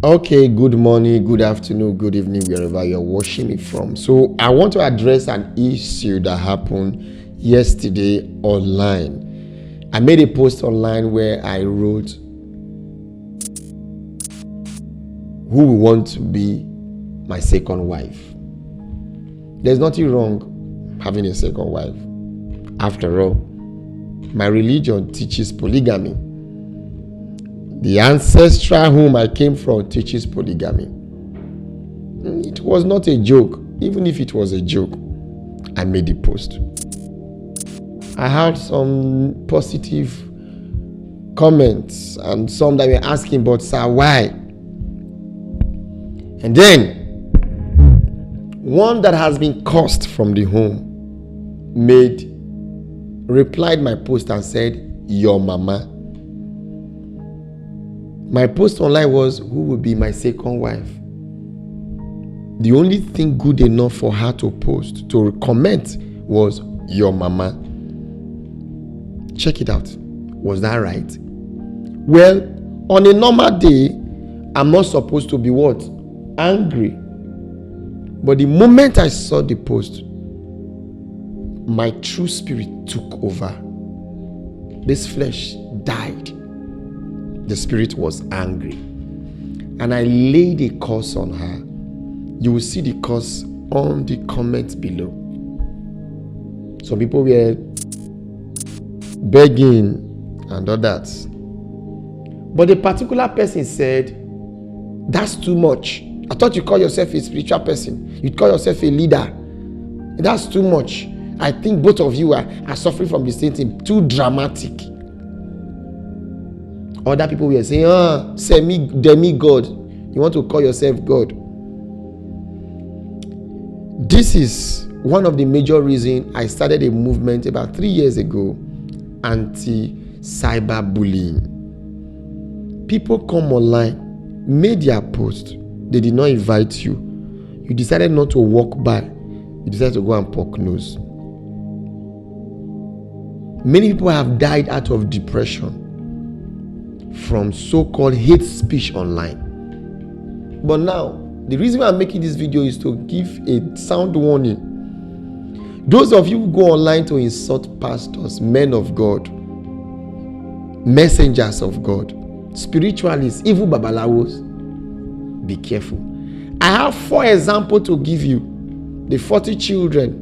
Okay, good morning, good afternoon, good evening, wherever you're watching me from. So I want to address an issue that happened yesterday online. I made a post online where I wrote, who will want to be my second wife? There's nothing wrong having a second wife. After all, my religion teaches polygamy. The ancestral home I came from teaches polygamy. It was not a joke. Even if it was a joke, I made the post. I had some positive comments and some that were asking, but sir, why? And then, one that has been cursed from the home replied my post and said, your mama. My post online was, who will be my second wife? The only thing good enough for her to post, to comment, was your mama. Check it out. Was that right? Well, on a normal day, I'm not supposed to be what? Angry. But the moment I saw the post, my true spirit took over. This flesh died. The spirit was angry. And I laid a curse on her. You will see the curse on the comments below. Some people were begging and all that. But a particular person said, that's too much. I thought you call yourself a spiritual person. You call yourself a leader. That's too much. I think both of you are suffering from the same thing. Too dramatic. Other people were saying, demi-God. You want to call yourself God. This is one of the major reasons I started a movement about 3 years ago, anti-cyberbullying. People come online, made their post. They did not invite you. You decided not to walk by. You decided to go and poke nose. Many people have died out of depression from so-called hate speech online. But now, the reason why I'm making this video is to give a sound warning. Those of you who go online to insult pastors, men of God, messengers of God, spiritualists, even babalawos, be careful. I have 4 examples to give you. The 40 children,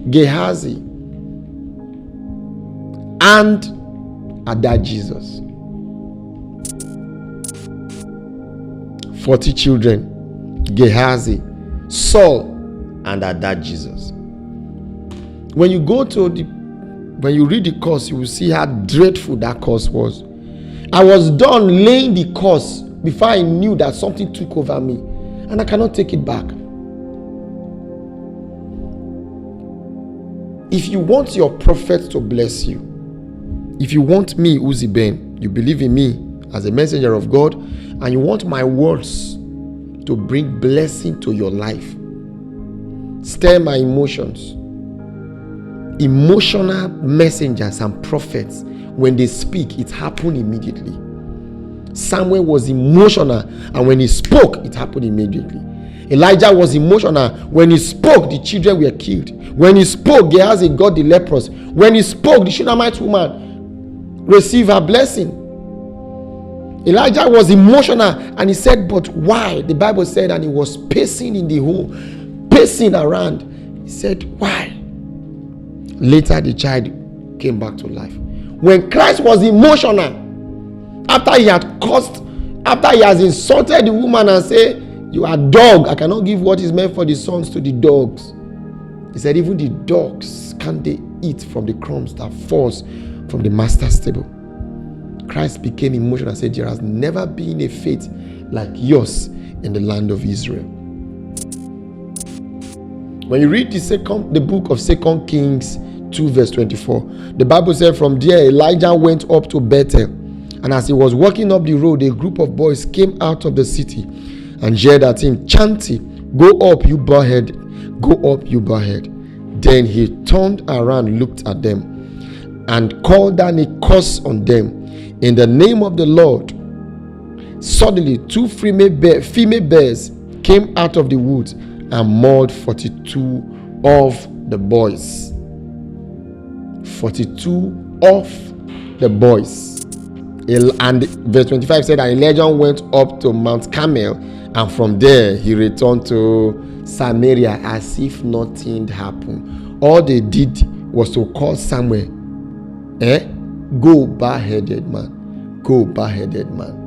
Gehazi, and Ada Jesus. 40 children, Gehazi, Saul, and Ada Jesus. When you read the curse, you will see how dreadful that curse was. I was done laying the curse before I knew that something took over me, and I cannot take it back. If you want your prophet to bless you, if you want me, Uzihben, you believe in me as a messenger of God, and you want my words to bring blessing to your life, stir my emotions. Emotional messengers and prophets, when they speak, it happened immediately. Samuel was emotional, and when he spoke, it happened immediately. Elijah was emotional. When he spoke, the children were killed. When he spoke, Gehazi got the leprosy. When he spoke, the Shunammite woman received her blessing. Elijah was emotional, and he said, but why? The Bible said, and he was pacing in the home, pacing around. He said, why? Later, the child came back to life. When Christ was emotional, after he had cursed, after he has insulted the woman and said, you are a dog, I cannot give what is meant for the sons to the dogs. He said, even the dogs, can't they eat from the crumbs that falls from the master's table? Christ became emotional and said, there has never been a faith like yours in the land of Israel. When you read the book of 2 Kings 2 verse 24, the Bible said, from there Elijah went up to Bethel, and as he was walking up the road, a group of boys came out of the city and jeered at him, chanting, go up, you bald-head, go up, you bald-head. Then he turned around, looked at them, and called down a curse on them in the name of the Lord, Suddenly, two female bears came out of the woods and mauled 42 of the boys. 42 of the boys. And verse 25 said, and Elijah went up to Mount Carmel, and from there he returned to Samaria as if nothing happened. All they did was to call Samuel, go bareheaded man, go bareheaded man.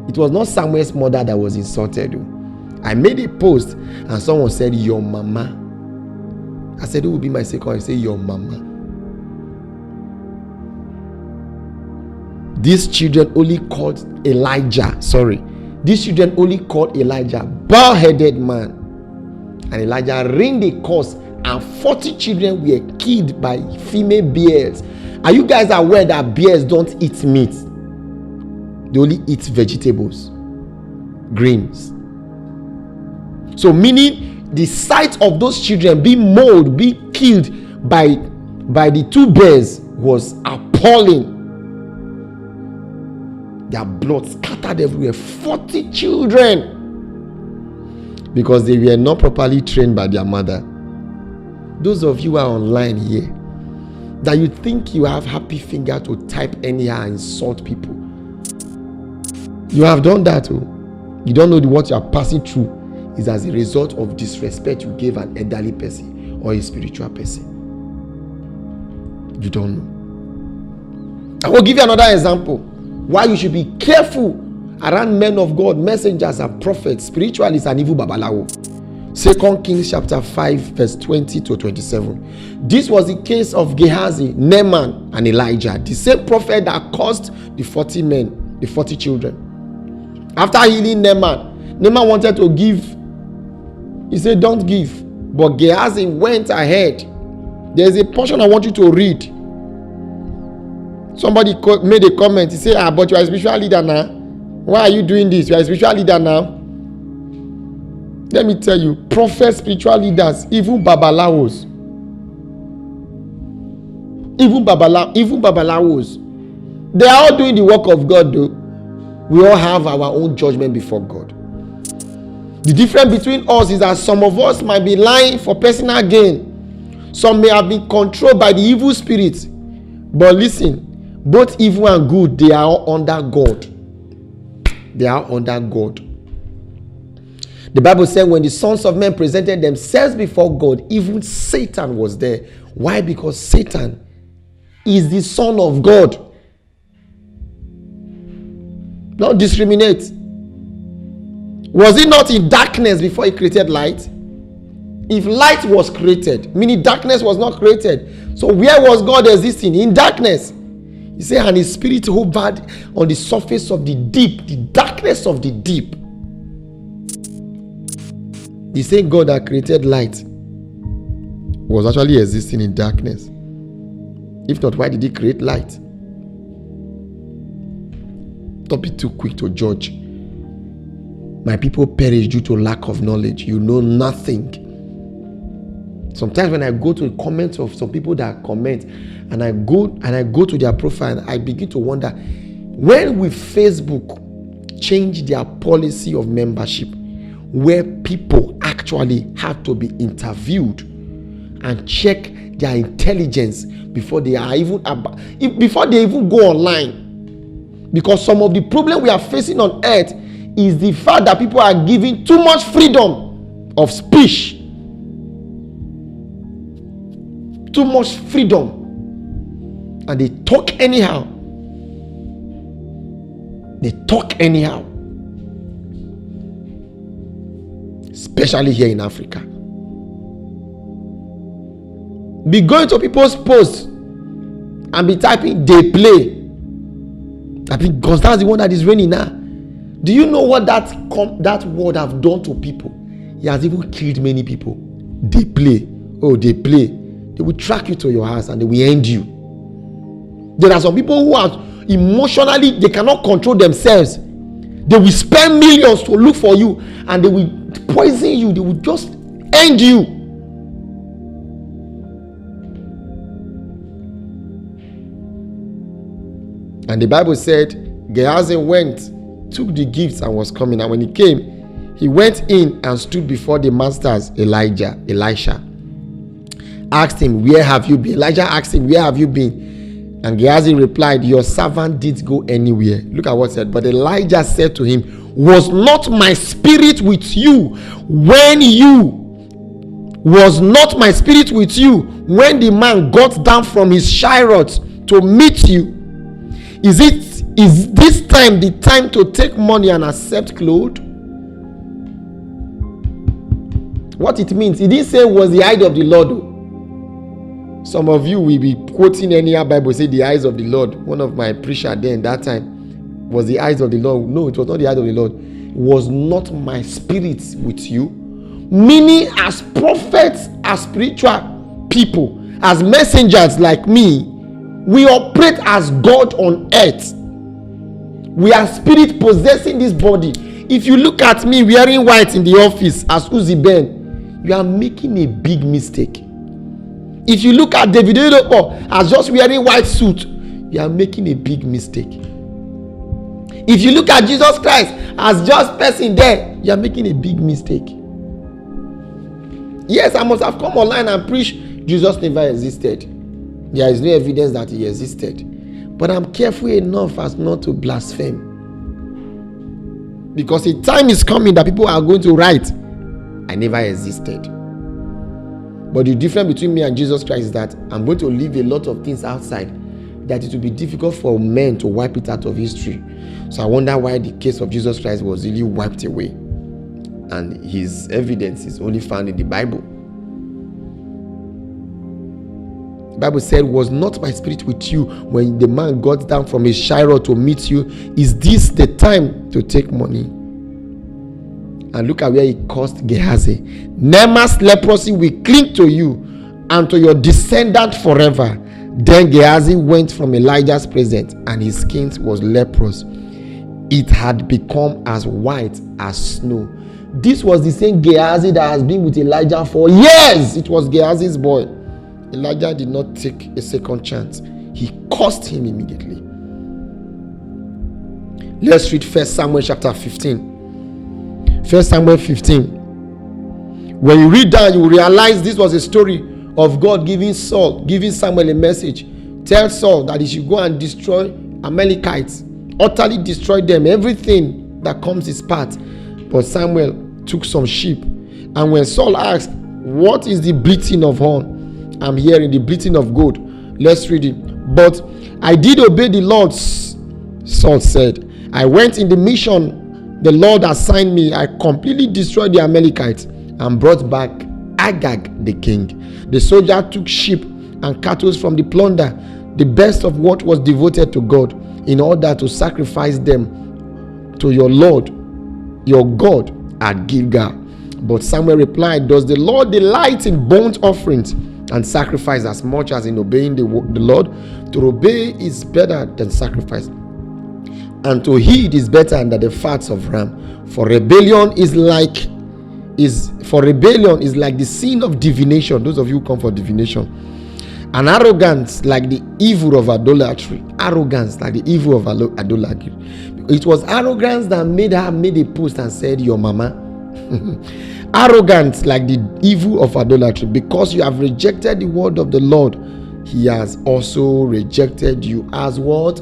It was not Samuel's mother that was insulted. I made a post and someone said, your mama. I said, who will be my second? I say, your mama. These children only called Elijah bald-headed man. And Elijah reigned a curse, and 40 children were killed by female bears. Are you guys aware that bears don't eat meat? They only eat vegetables, greens. So meaning the sight of those children being mauled, being killed by the two bears was appalling. Their blood scattered everywhere. 40 children. Because they were not properly trained by their mother. Those of you who are online here, that you think you have happy finger to type anyhow and insult people. You have done that. You don't know what you are passing through is as a result of disrespect you gave an elderly person or a spiritual person. You don't know. I will give you another example. Why you should be careful around men of God, messengers and prophets, spiritualists and evil babalawo. 2 Kings chapter 5 verse 20 to 27. This was the case of Gehazi, Naaman and Elijah, the same prophet that caused the 40 men, the 40 children. After healing Naaman wanted to give. He said, don't give. But Gehazi went ahead. There's a portion I want you to read. Somebody made a comment. He said, but you are a spiritual leader now. Why are you doing this? You are a spiritual leader now. Let me tell you, prophet, spiritual leaders, even babalawos. Even babalawos. They are all doing the work of God though. We all have our own judgment before God. The difference between us is that some of us might be lying for personal gain. Some may have been controlled by the evil spirit. But listen, both evil and good, they are all under God. They are under God. The Bible said when the sons of men presented themselves before God, even Satan was there. Why? Because Satan is the son of God. Don't discriminate. Was he not in darkness before he created light? If light was created, meaning darkness was not created. So where was God existing? In darkness. He said, and his spirit hovered on the surface of the deep, the darkness of the deep. The same God that created light was actually existing in darkness. If not, why did he create light? Don't be too quick to judge. My people perish due to lack of knowledge. You know nothing. Sometimes when I go to the comments of some people that comment, and I go to their profile, and I begin to wonder, when will Facebook change their policy of membership, where people actually have to be interviewed and check their intelligence before they even go online? Because some of the problem we are facing on earth is the fact that people are giving too much freedom of speech. Too much freedom. And they talk anyhow. Especially here in Africa. Be going to people's posts and be typing, they play. I think because that's the one that is reigning now. Do you know what that word have done to people? It has even killed many people. They play. Oh, they play. They will track you to your house and they will end you. There are some people who are emotionally, they cannot control themselves. They will spend millions to look for you and they will poison you. They will just end you. And the Bible said Gehazi went took the gifts and was coming. And when he came, he went in and stood before the masters. Elisha asked him, where have you been? Elijah asked him, where have you been? And Gehazi replied, your servant didn't go anywhere. Look at what it said. But Elijah said to him, was not my spirit with you when the man got down from his chariot to meet you? Is this time the time to take money and accept clothes? What it means, he didn't say was the eyes of the Lord. Some of you will be quoting any Bible, say the eyes of the Lord. One of my preachers then that time was the eyes of the Lord. No, it was not the eyes of the Lord. It was not my spirit with you. Meaning, as prophets, as spiritual people, as messengers like me, we operate as God on earth. We are spirit possessing this body. If you look at me wearing white in the office as Uzihben, you are making a big mistake. If you look at David as just wearing white suit, you are making a big mistake. If you look at Jesus Christ as just person there, you are making a big mistake. Yes, I must have come online and preached Jesus never existed. There is no evidence that he existed. But I'm careful enough as not to blaspheme. Because a time is coming that people are going to write, I never existed. But the difference between me and Jesus Christ is that I'm going to leave a lot of things outside that it will be difficult for men to wipe it out of history. So I wonder why the case of Jesus Christ was really wiped away. And his evidence is only found in the Bible. The Bible said, was not my spirit with you when the man got down from his chariot to meet you? Is this the time to take money? And look at where he caused Gehazi. Naaman's leprosy will cling to you and to your descendant forever. Then Gehazi went from Elijah's presence, and his skin was leprous. It had become as white as snow. This was the same Gehazi that has been with Elijah for years. It was Gehazi's boy. Elijah did not take a second chance. He cursed him immediately. Let's read 1 Samuel chapter 15. 1 Samuel 15. When you read that, you will realize this was a story of God giving Samuel a message. Tell Saul that he should go and destroy Amalekites, utterly destroy them, everything that comes his path. But Samuel took some sheep, and when Saul asked, what is the bleating of horn? I'm hearing the bleating of goat. Let's read it. But I did obey the Lord, Saul said. I went in the mission the Lord assigned me. I completely destroyed the Amalekites and brought back Agag the king. The soldier took sheep and cattle from the plunder, the best of what was devoted to God, in order to sacrifice them to your Lord, your God, at Gilgal. But Samuel replied, does the Lord delight in burnt offerings and sacrifice as much as in obeying the Lord? To obey is better than sacrifice, and to heed is better than the fats of ram. For rebellion is like the sin of divination. Those of you who come for divination. And arrogance like the evil of idolatry. Arrogance like the evil of idolatry. It was arrogance that made her made a post and said, your mama. Arrogance like the evil of idolatry. Because you have rejected the word of the Lord, he has also rejected you as what?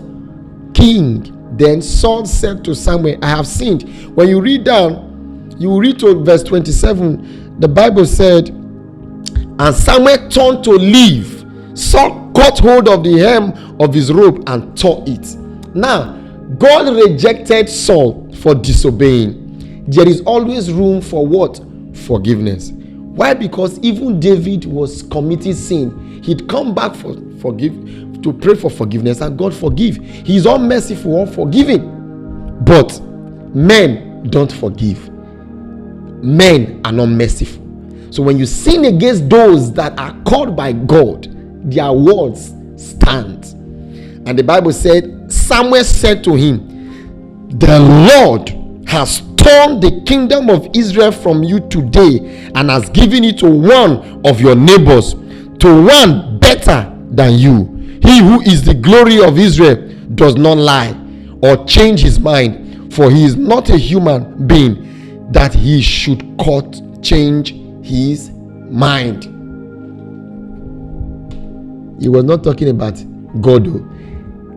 King. Then Saul said to Samuel, I have sinned. When you read down, you will read to verse 27. The Bible said, and Samuel turned to leave. Saul caught hold of the hem of his robe and tore it. Now, God rejected Saul for disobeying. There is always room for what? Forgiveness. Why? Because even David was committing sin. He'd come back to pray for forgiveness, and God forgive. He's all merciful, all forgiving. But men don't forgive. Men are not merciful. So when you sin against those that are called by God, their words stand. And the Bible said, Samuel said to him, the Lord has torn the kingdom of Israel from you today and has given it to one of your neighbors, to one better than you. He who is the glory of Israel does not lie or change his mind. For he is not a human being that he should change his mind. He was not talking about God.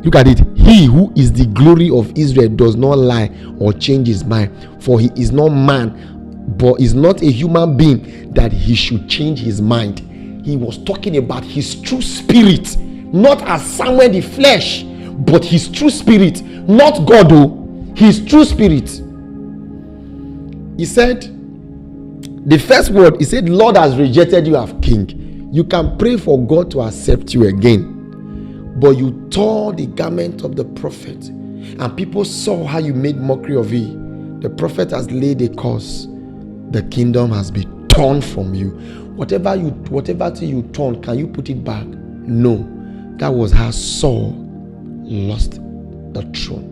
Look at it. He who is the glory of Israel does not lie or change his mind. For he is not man, but is not a human being that he should change his mind. He was talking about his true spirit, not as somewhere the flesh, but his true spirit, not God, his true spirit. He said, the first word, he said, Lord has rejected you as king. You can pray for God to accept you again, but you tore the garment of the prophet, and people saw how you made mockery of it. The prophet has laid a curse. The kingdom has been torn from you. Whatever thing you torn, can you put it back? No. That was how Saul lost the throne.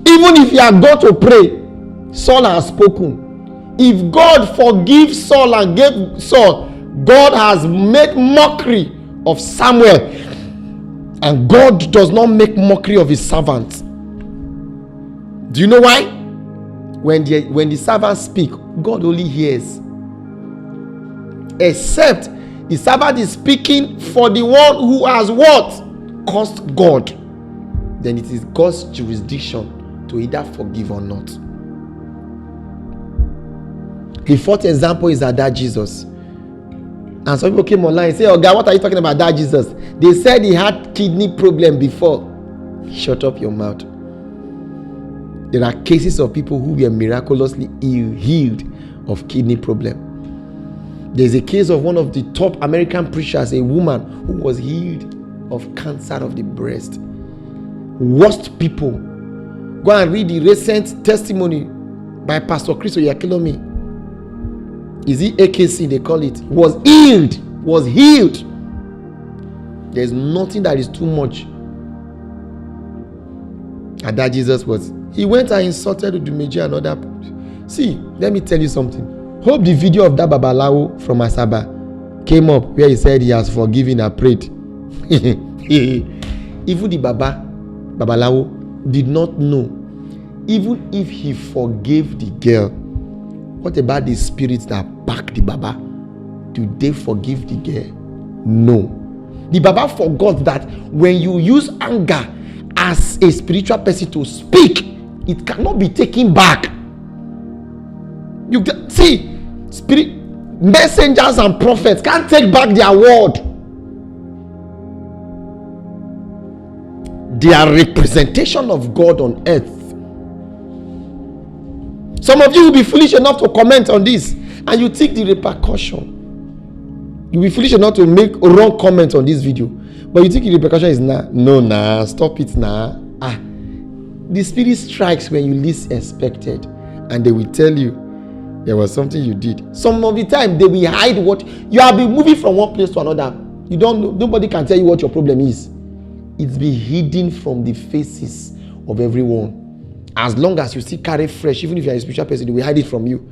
Even if you are going to pray, Saul has spoken. If God forgives Saul and gave Saul, God has made mockery of Samuel, and God does not make mockery of his servants. Do you know why? When the servants speak, God only hears. Except the servant is speaking for the one who has what? Caused God. Then it is God's jurisdiction to either forgive or not. The fourth example is that Jesus. And some people came online and say, oh God, what are you talking about, that Jesus? They said he had kidney problem before. Shut up your mouth. There are cases of people who were miraculously healed of kidney problem. There's a case of one of the top American preachers, a woman who was healed of cancer of the breast. Worst people. Go and read the recent testimony by Pastor Chris Oyakhilome. Is it AKC they call it? Was healed. There's nothing that is too much. And that Jesus was. He went and insulted Udumeji and other. See, let me tell you something. Hope the video of that Babalawo from Asaba came up where he said he has forgiven and prayed. Even the Babalawo did not know. Even if he forgave the girl, what about the spirits that back the Baba? Do they forgive the girl? No. The Baba forgot that when you use anger as a spiritual person to speak, it cannot be taken back. You see, spirit messengers and prophets can't take back their word. They are representation of God on earth. Some of you will be foolish enough to comment on this, and you take the repercussion. You'll be foolish enough to make wrong comments on this video, but you think the repercussion is stop it now. The spirit strikes when you least expected, and they will tell you there was something you did. Some of the time they will hide what you have been moving from one place to another. You don't know. Nobody can tell you what your problem is. It's been hidden from the faces of everyone. As long as you still carry fresh, even if you are a spiritual person, they will hide it from you.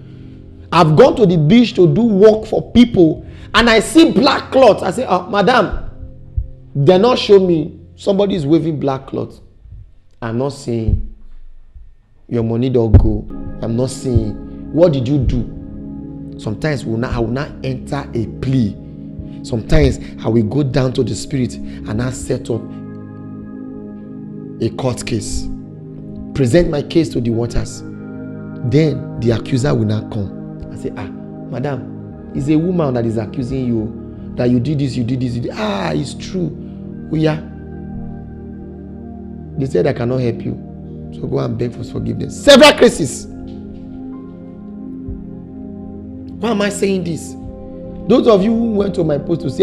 I've gone to the beach to do work for people, and I see black cloths. I say, madam, they're not showing me. Somebody is waving black cloths. I'm not saying your money don't go. I'm not saying what did you do. Sometimes I will not enter a plea. Sometimes I will go down to the spirit and I set up a court case. Present my case to the waters. Then the accuser will not come. I say, madam, it's a woman that is accusing you that you did this, you did this, you did. It's true. Oh yeah. They said I cannot help you. So go and beg for forgiveness. Several cases. Why am I saying this? Those of you who went to my post to say,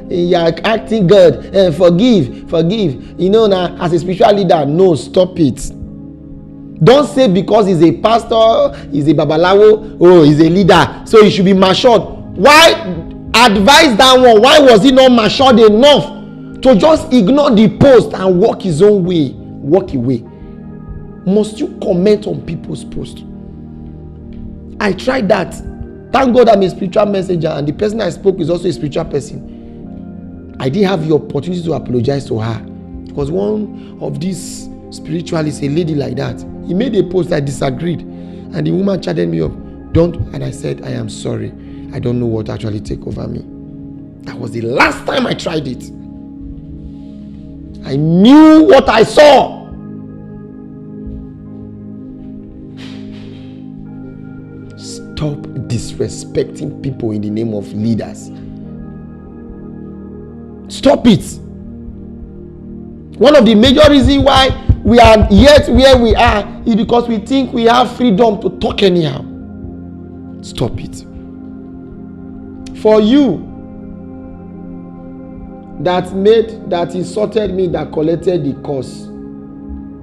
you are acting good, forgive. You know, now as a spiritual leader, no, stop it. Don't say because he's a pastor, he's a babalawo, he's a leader, so he should be matured. Why advise that one? Why was he not matured enough to just ignore the post and walk his own way, walk away? Must you comment on people's posts? I tried that. Thank God I'm a spiritual messenger, and the person I spoke is also a spiritual person. I didn't have the opportunity to apologize to her. was one of these spiritualists, a lady like that. He made a post, I disagreed, and the woman chatted me up. And I said, I am sorry. I don't know what actually take over me. That was the last time I tried it. I knew what I saw. Stop disrespecting people in the name of leaders. Stop it. One of the major reasons why we are yet where we are is because we think we have freedom to talk anyhow. Stop it. For you that insulted me, that collected the cost,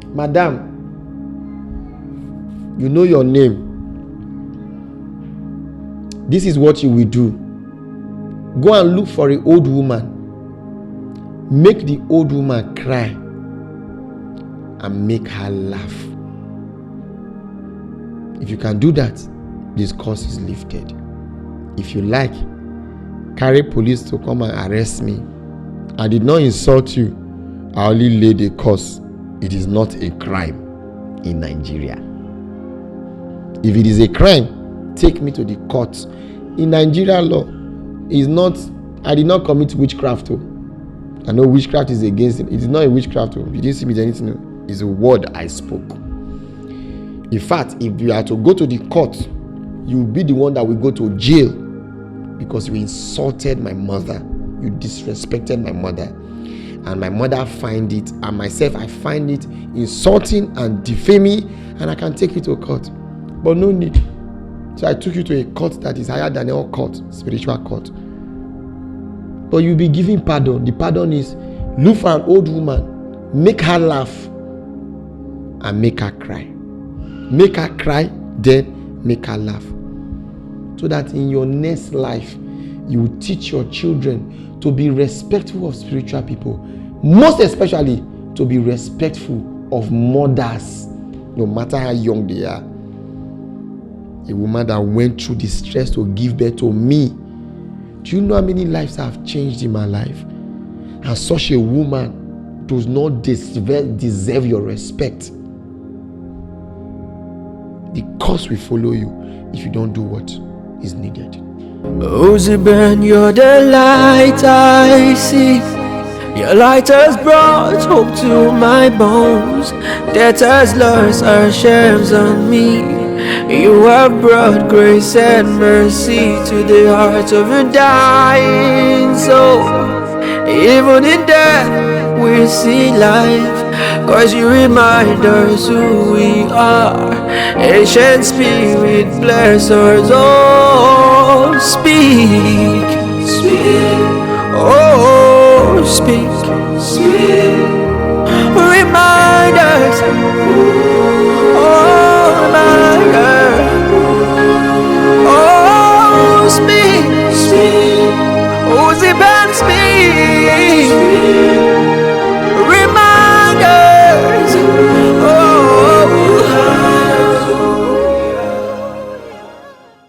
madam, you know your name. This is what you will do. Go and look for an old woman. Make the old woman cry and make her laugh. If you can do that, this curse is lifted. If you like, carry police to come and arrest me. I did not insult you. I only laid a curse. It is not a crime in Nigeria. If it is a crime, take me to the court. In Nigeria law, I did not commit witchcraft. I know witchcraft is against it. It is not a witchcraft. You didn't see me do anything. It's a word I spoke. In fact, if you are to go to the court, you will be the one that will go to jail because you insulted my mother. You disrespected my mother. And my mother find it, and myself, I find it insulting and defaming, and I can take you to a court. But no need. So I took you to a court that is higher than all court, spiritual court. But you'll be given pardon. The pardon is, look for an old woman, make her laugh, and make her cry. Make her cry, then make her laugh. So that in your next life, you will teach your children to be respectful of spiritual people. Most especially, to be respectful of mothers, no matter how young they are. A woman that went through the stress to give birth to me. Do you know how many lives have changed in my life? And such a woman does not deserve your respect. The curse will follow you if you don't do what is needed. Uzihben, you're the light I see. Your light has brought hope to my bones. Death has lost our shames on me. You have brought grace and mercy to the heart of a dying soul. Even in death we see life, 'cause you remind us who we are. Ancient Spirit, bless us all. Speak, speak, oh, speak, speak. Remind us